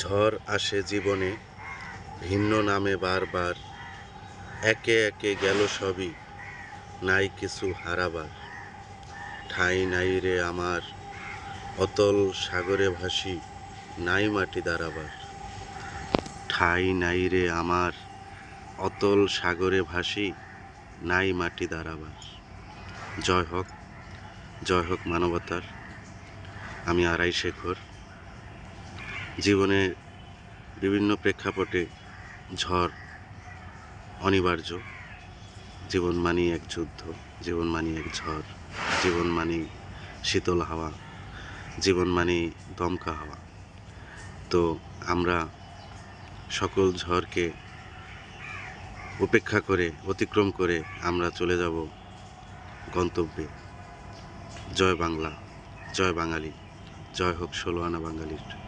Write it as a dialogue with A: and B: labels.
A: ঝড় আসে জীবনে ভিন্ন নামে বারবার, একে একে গেল সবই, নাই কিছু হারাবার। ঠাঁই নাই রে আমার, অতল সাগরে ভাসি, নাই মাটি দাঁড়াবার। ঠাঁই নাই রে আমার, অতল সাগরে ভাসি, নাই মাটি দাঁড়াবার। জয় হোক, জয় হোক মানবতার। আমি আড়াই শেখর। জীবনের বিভিন্ন প্রেক্ষাপটে ঝড় অনিবার্য। জীবন মানেই এক যুদ্ধ, জীবন মানেই এক ঝড়, জীবন মানেই শীতল হাওয়া, জীবন মানেই দমকা হাওয়া। তো আমরা সকল ঝড়কে উপেক্ষা করে, অতিক্রম করে আমরা চলে যাব গন্তব্যে। জয় বাংলা, জয় বাঙালি, জয় হোক ১৬ আনা বাঙালির।